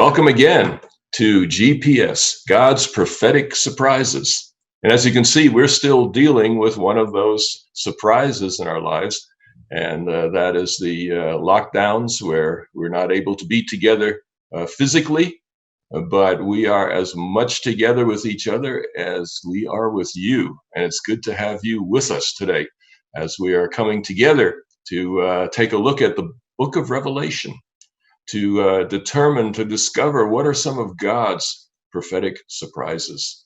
Welcome again to GPS, God's Prophetic Surprises. And as you can see, we're still dealing with one of those surprises in our lives, and that is the lockdowns where we're not able to be together physically, but we are as much together with each other as we are with you. And it's good to have you with us today as we are coming together to take a look at the book of Revelation, to discover what are some of God's prophetic surprises.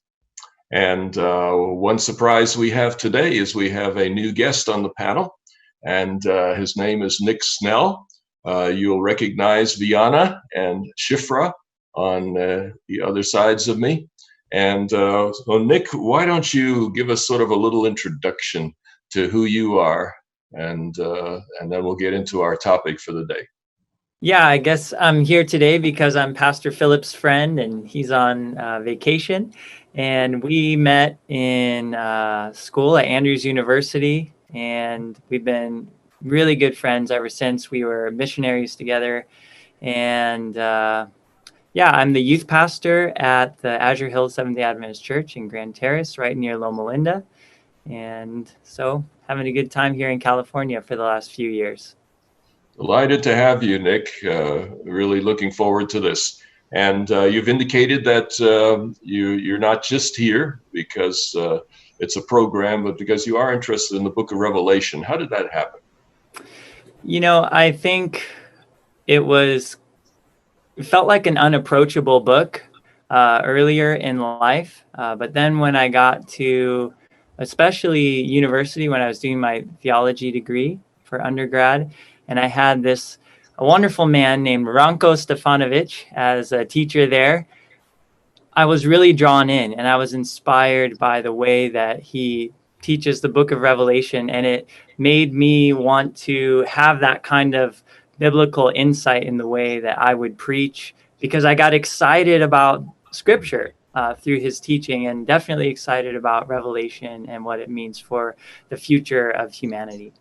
And one surprise we have today is we have a new guest on the panel, and his name is Nick Snell. You'll recognize Viana and Shifra on the other sides of me. And so Nick, why don't you give us sort of a little introduction to who you are, and then we'll get into our topic for the day. Yeah, I guess I'm here today because I'm Pastor Philip's friend and he's on vacation. And we met in school at Andrews University, and we've been really good friends ever since. We were missionaries together. And yeah, I'm the youth pastor at the Azure Hills Seventh-day Adventist Church in Grand Terrace, right near Loma Linda. And so having a good time here in California for the last few years. Delighted to have you, Nick. Really looking forward to this. And you've indicated that you're not just here because it's a program, but because you are interested in the book of Revelation. How did that happen? You know, I think it felt like an unapproachable book earlier in life. But then when I got to, especially university, when I was doing my theology degree for undergrad, and I had a wonderful man named Ranko Stefanovic as a teacher there, I was really drawn in and I was inspired by the way that he teaches the book of Revelation. And it made me want to have that kind of biblical insight in the way that I would preach, because I got excited about scripture through his teaching, and definitely excited about Revelation and what it means for the future of humanity.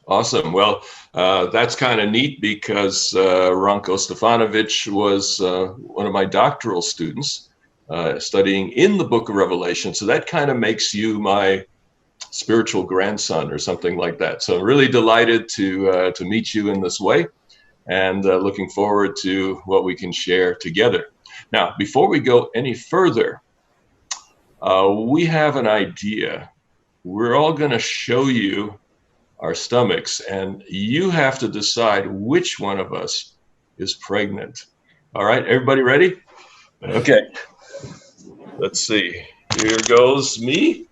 Awesome. Well, that's kind of neat because Ranko Stefanovic was one of my doctoral students studying in the book of Revelation. So that kind of makes you my spiritual grandson or something like that. So I'm really delighted to meet you in this way, and looking forward to what we can share together. Now, before we go any further, we have an idea. We're all going to show you our stomachs, and you have to decide which one of us is pregnant. All right, everybody ready? Okay. Let's see. Here goes me.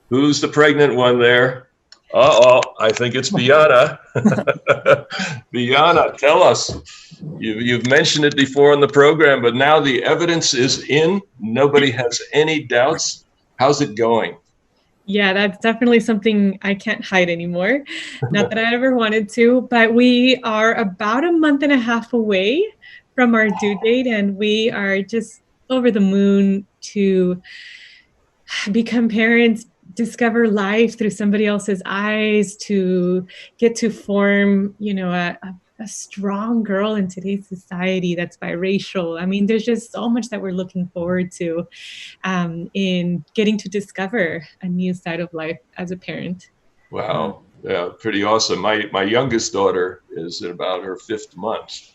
Who's the pregnant one there? I think it's Viana. Viana, tell us. You've mentioned it before in the program, but now the evidence is in. Nobody has any doubts. How's it going? Yeah, that's definitely something I can't hide anymore. Not that I ever wanted to, but we are about a month and a half away from our due date, and we are just over the moon to become parents, discover life through somebody else's eyes, to get to form, a strong girl in today's society that's biracial. I mean, there's just so much that we're looking forward to in getting to discover a new side of life as a parent. Wow. Yeah, pretty awesome. My youngest daughter is in about her 5th month.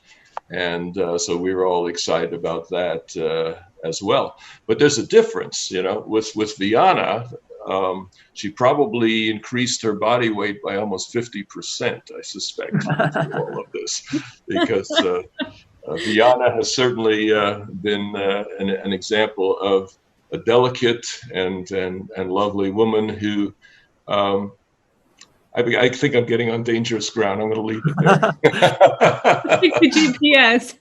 And so we were all excited about that as well. But there's a difference, with Viana. She probably increased her body weight by almost 50%, I suspect, through all of this, because Viana has certainly been an example of a delicate and lovely woman who I think I'm getting on dangerous ground. I'm going to leave it there. Stick to GPS.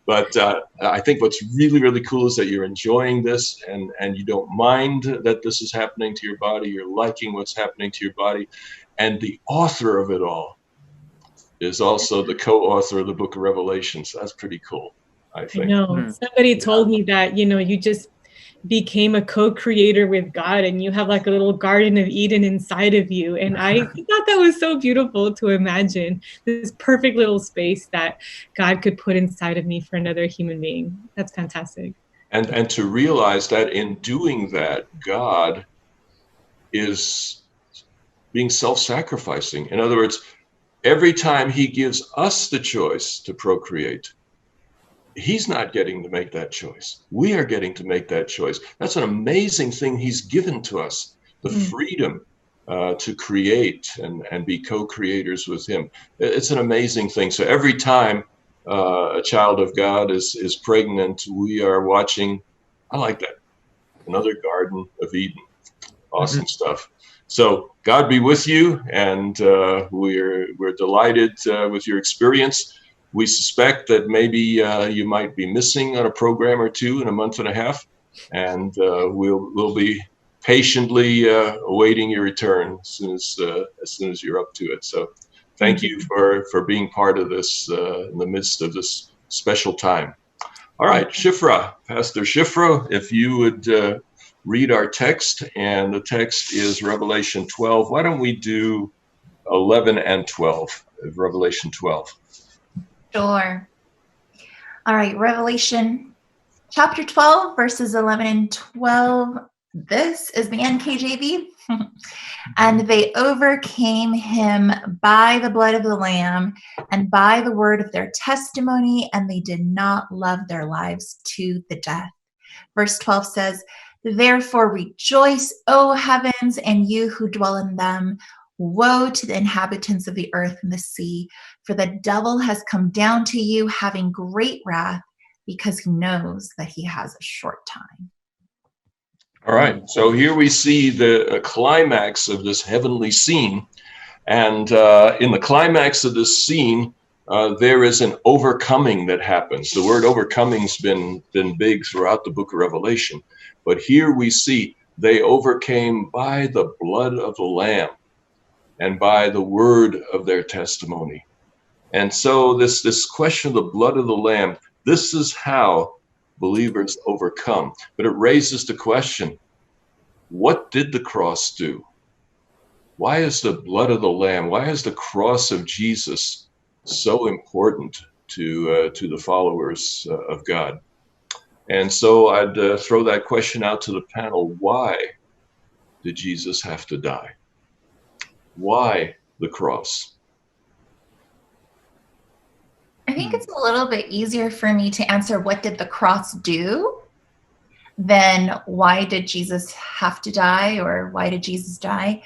But I think what's really, really cool is that you're enjoying this, and you don't mind that this is happening to your body. You're liking what's happening to your body. And the author of it all is also the co-author of the book of Revelation. So that's pretty cool, I think. I know. Somebody told me that, became a co-creator with God, and you have like a little Garden of Eden inside of you. And I thought that was so beautiful to imagine this perfect little space that God could put inside of me for another human being. That's fantastic. And to realize that in doing that, God is being self-sacrificing. In other words, every time he gives us the choice to procreate, he's not getting to make that choice. We are getting to make that choice. That's an amazing thing he's given to us, the freedom to create and be co-creators with him. It's an amazing thing. So every time a child of God is pregnant, we are watching, I like that, another Garden of Eden. Awesome stuff. So God be with you, and we're delighted with your experience. We suspect that maybe you might be missing on a program or two in a month and a half, and we'll be patiently awaiting your return as soon as you're up to it. So thank you for being part of this in the midst of this special time. All right, Shifra, Pastor Shifra, if you would read our text, and the text is Revelation 12. Why don't we do 11 and 12 of Revelation 12? Sure. All right, Revelation chapter 12, verses 11 and 12. This is the NKJV. And they overcame him by the blood of the Lamb and by the word of their testimony, and they did not love their lives to the death. Verse 12 says, therefore rejoice, O heavens, and you who dwell in them. Woe to the inhabitants of the earth and the sea, for the devil has come down to you having great wrath, because he knows that he has a short time. All right, so here we see the climax of this heavenly scene. And in the climax of this scene, there is an overcoming that happens. The word overcoming's been big throughout the book of Revelation. But here we see they overcame by the blood of the Lamb and by the word of their testimony. And so this question of the blood of the Lamb, this is how believers overcome. But it raises the question, what did the cross do? Why is the blood of the Lamb, why is the cross of Jesus so important to the followers of God? And so I'd throw that question out to the panel. Why did Jesus have to die? Why the cross? I think it's a little bit easier for me to answer what did the cross do than why did Jesus have to die, or why did Jesus die?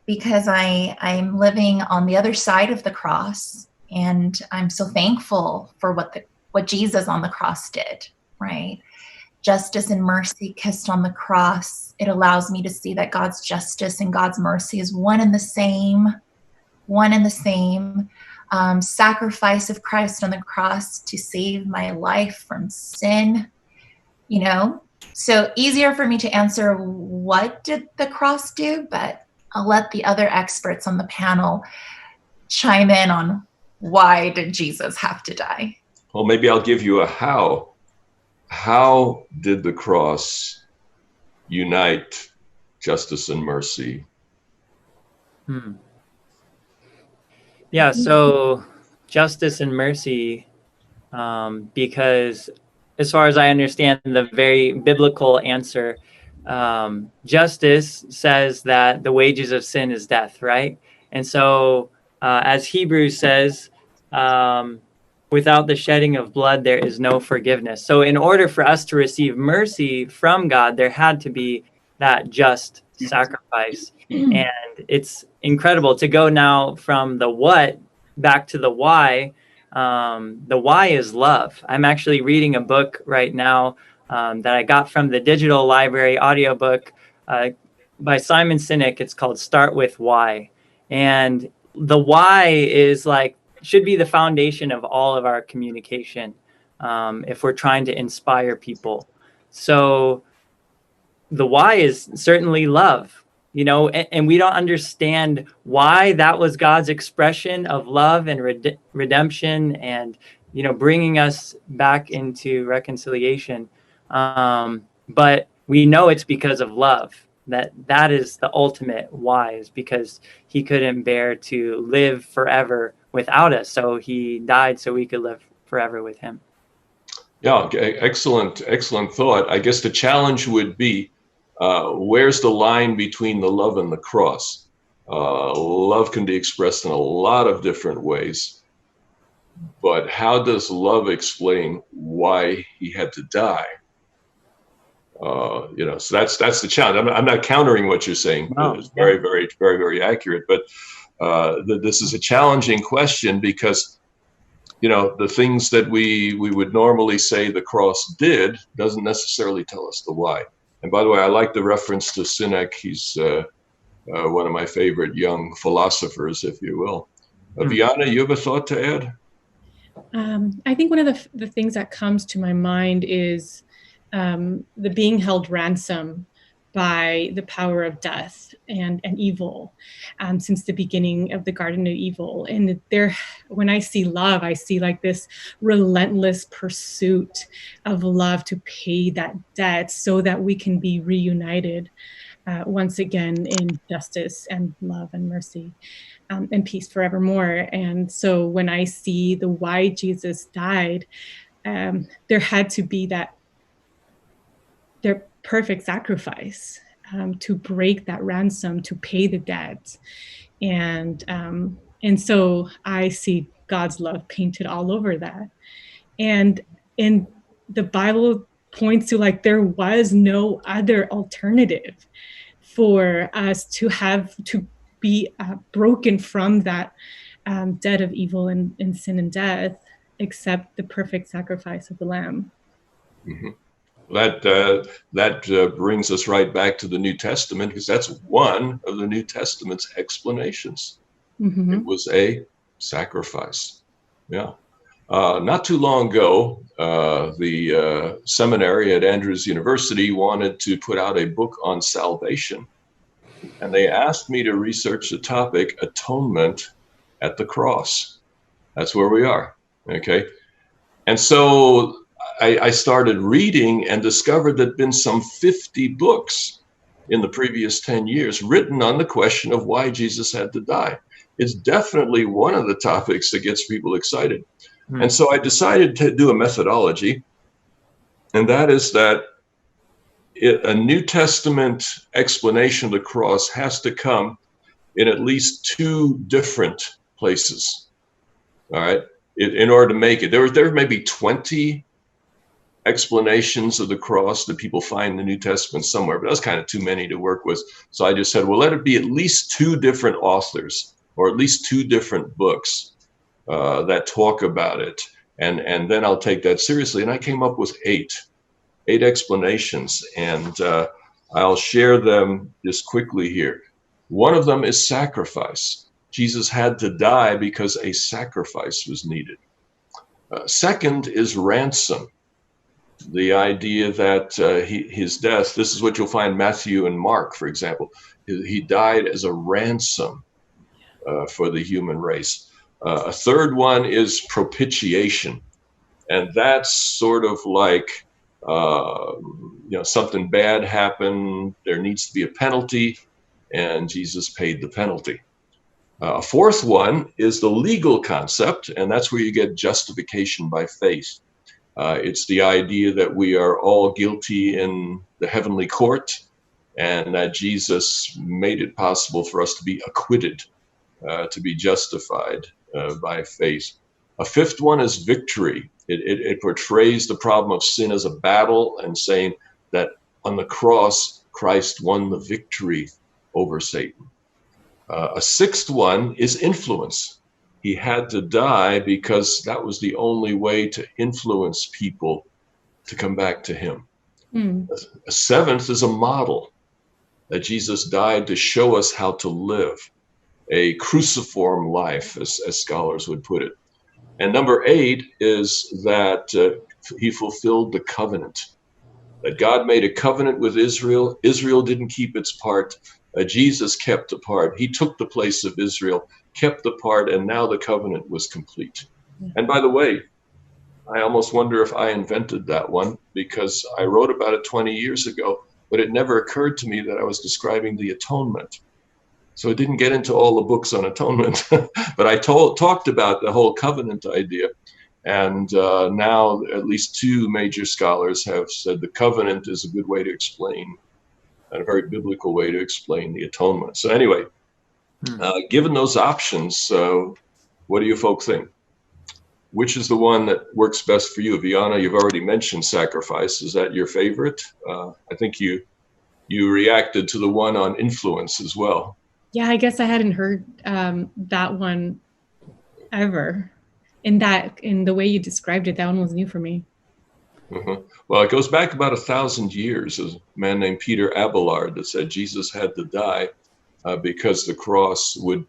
Because I'm living on the other side of the cross, and I'm so thankful for what Jesus on the cross did, right? Justice and mercy kissed on the cross. It allows me to see that God's justice and God's mercy is one and the same. Sacrifice of Christ on the cross to save my life from sin, So easier for me to answer what did the cross do, but I'll let the other experts on the panel chime in on why did Jesus have to die? Well, maybe I'll give you a how. How did the cross unite justice and mercy? Yeah, so justice and mercy, because as far as I understand the very biblical answer, justice says that the wages of sin is death, right? And so as Hebrews says, without the shedding of blood, there is no forgiveness. So in order for us to receive mercy from God, there had to be that just sacrifice. And it's incredible to go now from the what back to the why. The why is love. I'm actually reading a book right now that I got from the digital library audiobook by Simon Sinek. It's called Start With Why. And the why is should be the foundation of all of our communication if we're trying to inspire people. So the why is certainly love, and we don't understand why that was God's expression of love and redemption and, bringing us back into reconciliation. But we know it's because of love. That is the ultimate why, is because he couldn't bear to live forever without us. So he died so we could live forever with him. Yeah, excellent thought. I guess the challenge would be, where's the line between the love and the cross? Love can be expressed in a lot of different ways, but how does love explain why he had to die? So that's the challenge. I'm not countering what you're saying. No, it's very, very, very, very accurate. But this is a challenging question because, the things that we would normally say the cross did doesn't necessarily tell us the why. And by the way, I like the reference to Sinek. He's one of my favorite young philosophers, if you will. Viana, you have a thought to add? I think one of the things that comes to my mind is the being held ransom by the power of death and evil since the beginning of the Garden of Evil. And when I see love, I see like this relentless pursuit of love to pay that debt so that we can be reunited once again in justice and love and mercy and peace forevermore. And so when I see the why Jesus died, there had to be their perfect sacrifice to break that ransom, to pay the debt. And so I see God's love painted all over that. And the Bible points to like there was no other alternative for us to be broken from that debt of evil and sin and death, except the perfect sacrifice of the Lamb. Mm-hmm. That brings us right back to the New Testament, because that's one of the New Testament's explanations. Mm-hmm. It was a sacrifice. Yeah. Not too long ago, the seminary at Andrews University wanted to put out a book on salvation. And they asked me to research the topic, atonement at the cross. That's where we are. Okay. And so I started reading and discovered there'd been some 50 books in the previous 10 years written on the question of why Jesus had to die. It's definitely one of the topics that gets people excited. Mm. And so I decided to do a methodology, and that is that a New Testament explanation of the cross has to come in at least 2 different places. All right. In order to make it, there may be 20 explanations of the cross that people find in the New Testament somewhere, but that's kind of too many to work with. So I just said, well, let it be at least 2 different authors, or at least 2 different books that talk about it. And then I'll take that seriously. And I came up with 8 explanations, and I'll share them just quickly here. One of them is sacrifice. Jesus had to die because a sacrifice was needed. Second is ransom. The idea that his death, this is what you'll find Matthew and Mark, for example, he died as a ransom for the human race. A third one is propitiation. And that's sort of like, something bad happened, there needs to be a penalty, and Jesus paid the penalty. A fourth one is the legal concept, and that's where you get justification by faith. It's the idea that we are all guilty in the heavenly court, and that Jesus made it possible for us to be acquitted, to be justified by faith. A fifth one is victory. It portrays the problem of sin as a battle, and saying that on the cross, Christ won the victory over Satan. A sixth one is influence. He had to die because that was the only way to influence people to come back to him. Mm. A seventh is a model, that Jesus died to show us how to live a cruciform life, as scholars would put it. And number 8 is that he fulfilled the covenant, that God made a covenant with Israel. Israel didn't keep its part. Jesus kept the part. He took the place of Israel, kept the part, and now the covenant was complete. And by the way, I almost wonder if I invented that one, because I wrote about it 20 years ago, but it never occurred to me that I was describing the atonement. So I didn't get into all the books on atonement, but I talked about the whole covenant idea. And now at least two major scholars have said the covenant is a good way to explain, and a very biblical way to explain the atonement. So anyway, given those options, what do you folk think? Which is the one that works best for you? Viana, you've already mentioned sacrifice. Is that your favorite? I think you reacted to the one on influence as well. Yeah, I guess I hadn't heard that one ever. In the way you described it, that one was new for me. Well, it goes back about 1,000 years. There's a man named Peter Abelard that said Jesus had to die because the cross would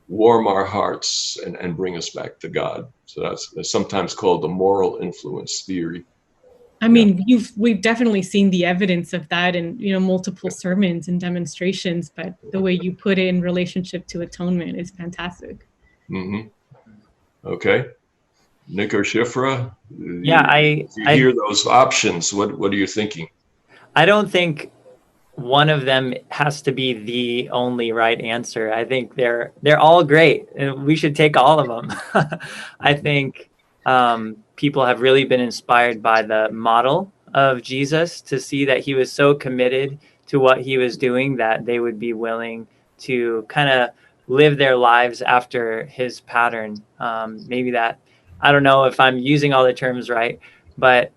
warm our hearts and bring us back to God. So that's sometimes called the moral influence theory. I mean, we've definitely seen the evidence of that in, multiple sermons and demonstrations, but the way you put it in relationship to atonement is fantastic. Okay. Nick or Shifra? Yeah, you hear those options. What are you thinking? I don't think one of them has to be the only right answer. I think they're all great, and we should take all of them. I think people have really been inspired by the model of Jesus, to see that he was so committed to what he was doing that they would be willing to kind of live their lives after his pattern. Maybe that, I don't know if I'm using all the terms right, but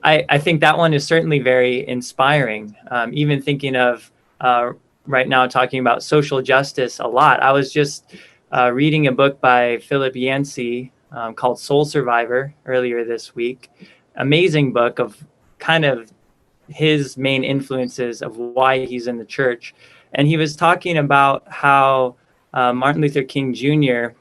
I think that one is certainly very inspiring. Even thinking of right now talking about social justice a lot. I was just reading a book by Philip Yancey called Soul Survivor earlier this week. Amazing book of kind of his main influences of why he's in the church. And he was talking about how Martin Luther King Jr.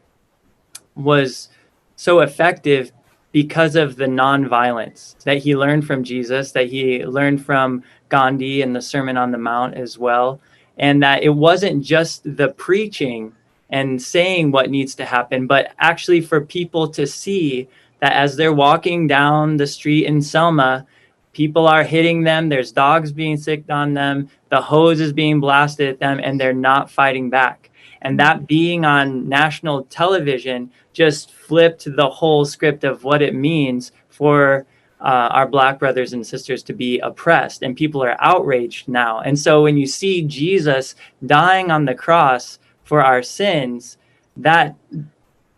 was so effective because of the nonviolence that he learned from Jesus, that he learned from Gandhi and the Sermon on the Mount as well. And that it wasn't just the preaching and saying what needs to happen, but actually for people to see that as they're walking down the street in Selma, people are hitting them, there's dogs being sicked on them, the hose is being blasted at them, and they're not fighting back. And that being on national television just flipped the whole script of what it means for our Black brothers and sisters to be oppressed. And people are outraged now. And so when you see Jesus dying on the cross for our sins, that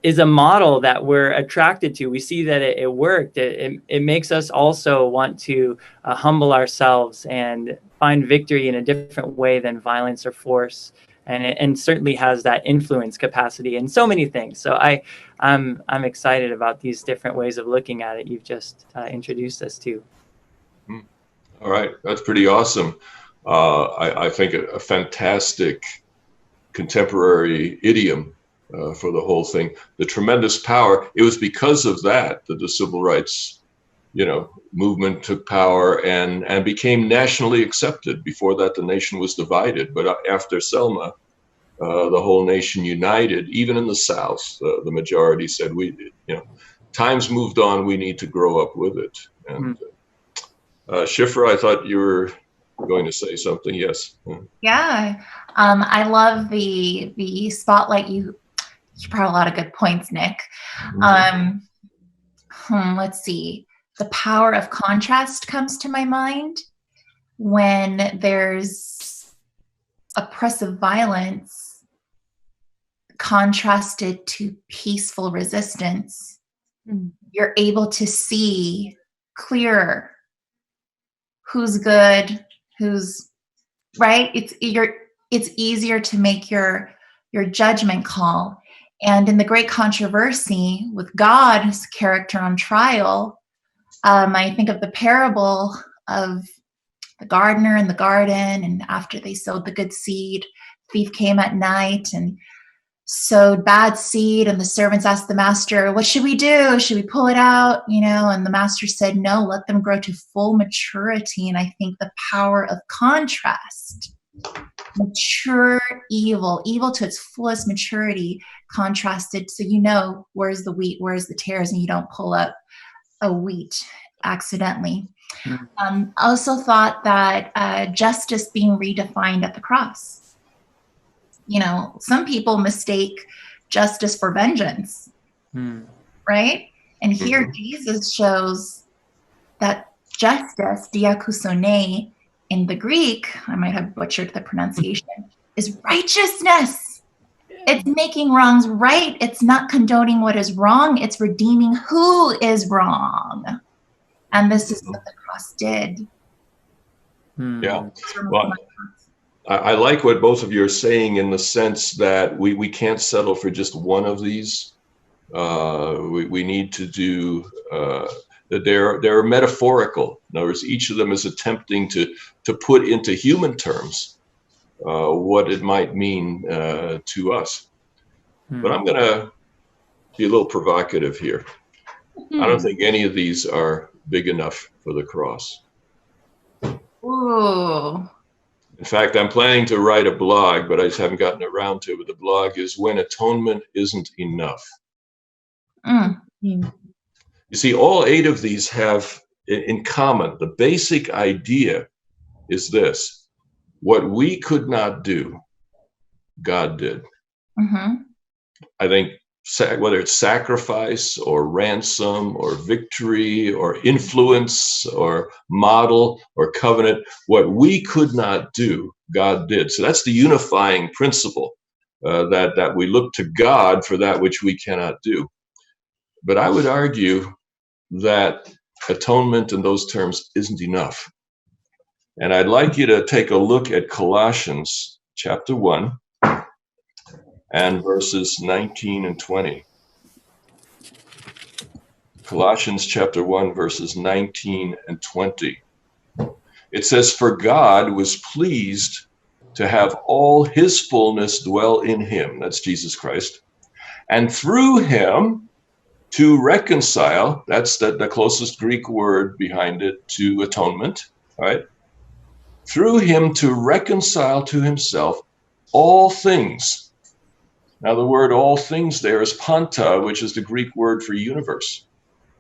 is a model that we're attracted to. We see that it worked. It makes us also want to humble ourselves and find victory in a different way than violence or force. And certainly has that influence capacity in so many things. So I'm excited about these different ways of looking at it you've just introduced us to. All right, that's pretty awesome. I think a fantastic contemporary idiom for the whole thing. The tremendous power. It was because of that the civil rights, movement took power and became nationally accepted. Before that, the nation was divided. But after Selma, the whole nation united. Even in the South, the majority said, times moved on. We need to grow up with it. And Shifra, I thought you were going to say something. Yes. Yeah. I love the spotlight. You brought a lot of good points, Nick. Let's see. The power of contrast comes to my mind when there's oppressive violence contrasted to peaceful resistance. You're able to see clearer who's good, who's right. It's easier to make your judgment call. And in the great controversy with God's character on trial, I think of the parable of the gardener in the garden, and after they sowed the good seed, thief came at night and sowed bad seed, and the servants asked the master, what should we do? Should we pull it out? And the master said, no, let them grow to full maturity. And I think the power of contrast, mature evil to its fullest maturity, contrasted, so where's the wheat, where's the tares, and you don't pull up a wheat accidentally. Mm. Also thought that justice being redefined at the cross. You know, some people mistake justice for vengeance, right? And here Jesus shows that justice, diakousone, in the Greek, I might have butchered the pronunciation, is righteousness. It's making wrongs right. It's not condoning what is wrong. It's redeeming who is wrong. And this is what the cross did. Yeah. Well, I like what both of you are saying in the sense that we can't settle for just one of these. We need to do that. They're metaphorical. In other words, each of them is attempting to put into human terms what it might mean to us. But I'm going to be a little provocative here. I don't think any of these are big enough for the cross. Ooh. In fact, I'm planning to write a blog, but I just haven't gotten around to it. But the blog is When Atonement Isn't Enough. You see, all 8 of these have in common, the basic idea is this: what we could not do, God did. I think whether it's sacrifice or ransom or victory or influence or model or covenant, what we could not do, God did. So that's the unifying principle, that we look to God for that which we cannot do. But I would argue that atonement in those terms isn't enough. And I'd like you to take a look at Colossians chapter 1 and verses 19 and 20. Colossians chapter 1, verses 19 and 20. It says, "For God was pleased to have all his fullness dwell in him," that's Jesus Christ, "and through him to reconcile," that's the closest Greek word behind it to atonement, right? "Through him to reconcile to himself all things." Now, the word "all things" there is panta, which is the Greek word for universe.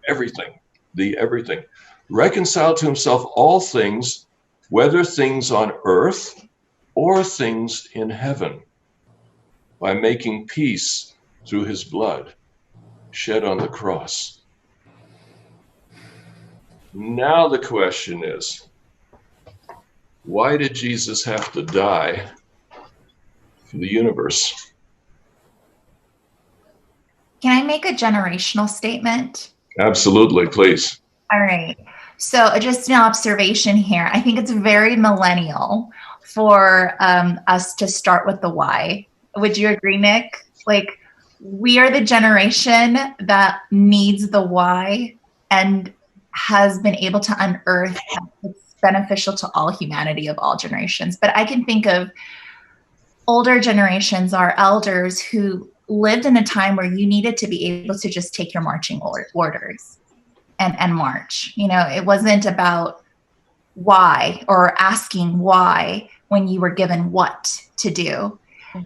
Everything, the everything. "Reconcile to himself all things, whether things on earth or things in heaven, by making peace through his blood shed on the cross." Now the question is, why did Jesus have to die for the universe? Can I make a generational statement? Absolutely, please. All right. So just an observation here. I think it's very millennial for us to start with the why. Would you agree, Nick? Like, we are the generation that needs the why and has been able to unearth that it's beneficial to all humanity of all generations. But I can think of older generations, our elders, who lived in a time where you needed to be able to just take your marching orders and march. You know, it wasn't about why or asking why when you were given what to do.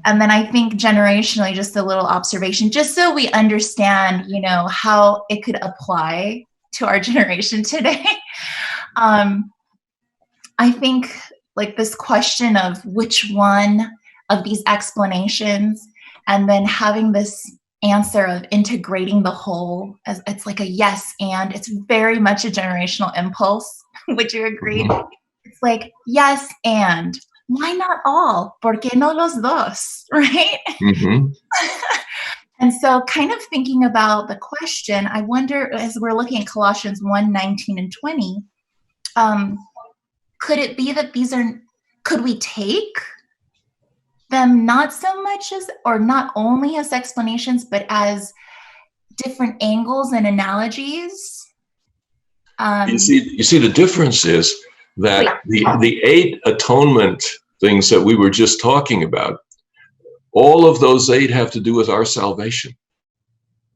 And then I think generationally, just a little observation, just so we understand, you know, how it could apply to our generation today. I think like this question of which one of these explanations, and then having this answer of integrating the whole, as it's like a yes, and it's very much a generational impulse. Would you agree? It's like, yes, and why not all? ¿Por qué no los dos? Right? And so kind of thinking about the question, I wonder, as we're looking at Colossians 1, 19 and 20, could it be that could we take them not so much as, or not only as explanations, but as different angles and analogies? You see, the difference is that the 8 atonement things that we were just talking about, all of those 8 have to do with our salvation.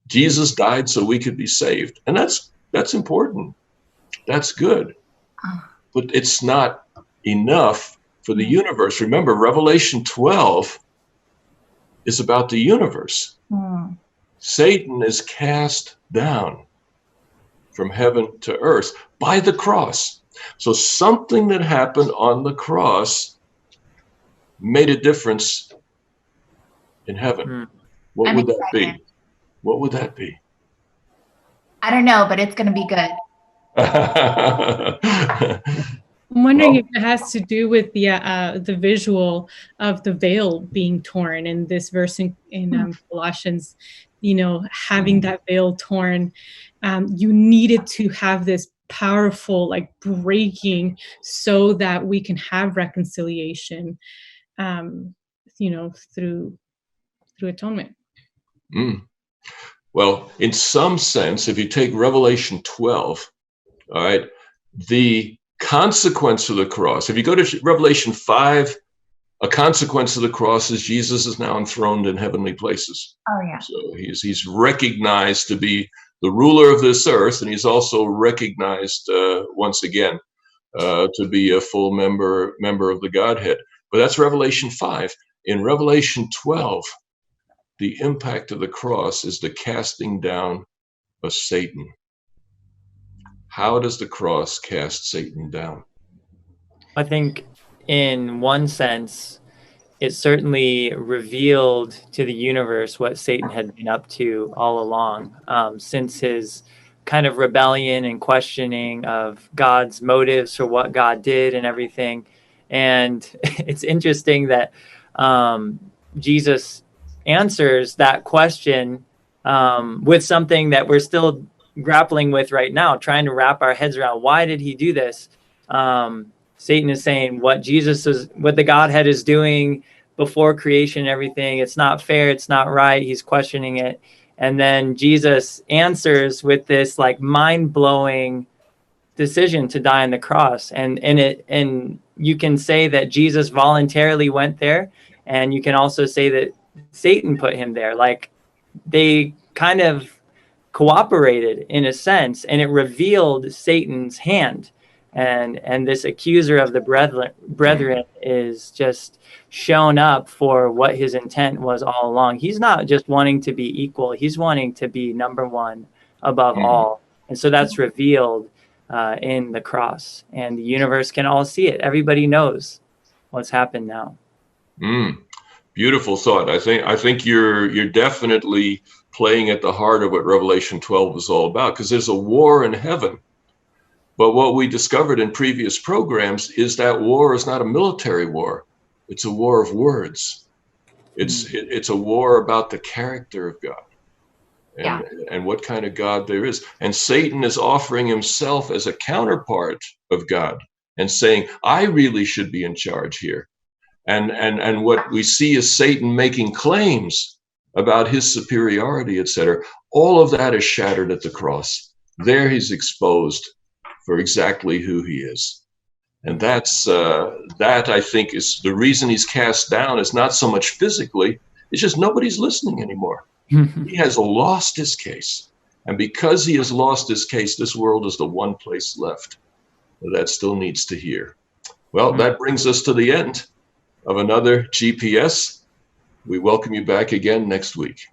Jesus died so we could be saved, and that's important. That's good, but it's not enough for the universe. Remember, Revelation 12 is about the universe. Satan is cast down. from heaven to earth by the cross. So something that happened on the cross made a difference in heaven. What would that be? What would that be? I don't know, but it's going to be good. I'm wondering if it has to do with the visual of the veil being torn in this verse in Colossians, having that veil torn. You needed to have this powerful like breaking so that we can have reconciliation, through atonement. Well, in some sense, if you take Revelation 12, all right, the consequence of the cross, if you go to Revelation 5, a consequence of the cross is Jesus is now enthroned in heavenly places. Oh, yeah. So he's recognized to be the ruler of this earth, and he's also recognized once again to be a full member of the Godhead. But that's Revelation 5. In Revelation 12, the impact of the cross is the casting down of Satan. How does the cross cast Satan down? I think in one sense, it certainly revealed to the universe what Satan had been up to all along, since his kind of rebellion and questioning of God's motives for what God did and everything. And it's interesting that Jesus answers that question with something that we're still grappling with right now, trying to wrap our heads around. Why did he do this? Satan is saying what the Godhead is doing before creation and everything. It's not fair. It's not right. He's questioning it. And then Jesus answers with this like mind-blowing decision to die on the cross. And you can say that Jesus voluntarily went there. And you can also say that Satan put him there. Like they kind of cooperated in a sense, and it revealed Satan's hand. And this accuser of the brethren is just shown up for what his intent was all along. He's not just wanting to be equal. He's wanting to be number one above all. And so that's revealed in the cross. And the universe can all see it. Everybody knows what's happened now. Beautiful thought. I think you're definitely playing at the heart of what Revelation 12 is all about, because there's a war in heaven. But what we discovered in previous programs is that war is not a military war. It's a war of words. It's a war about the character of God and what kind of God there is. And Satan is offering himself as a counterpart of God and saying, I really should be in charge here. And what we see is Satan making claims about his superiority, etc. All of that is shattered at the cross. There he's exposed for exactly who he is. And that's that I think is the reason he's cast down is not so much physically, it's just nobody's listening anymore. He has lost his case. And because he has lost his case, this world is the one place left that still needs to hear. Well, that brings us to the end of another GPS. We welcome you back again next week.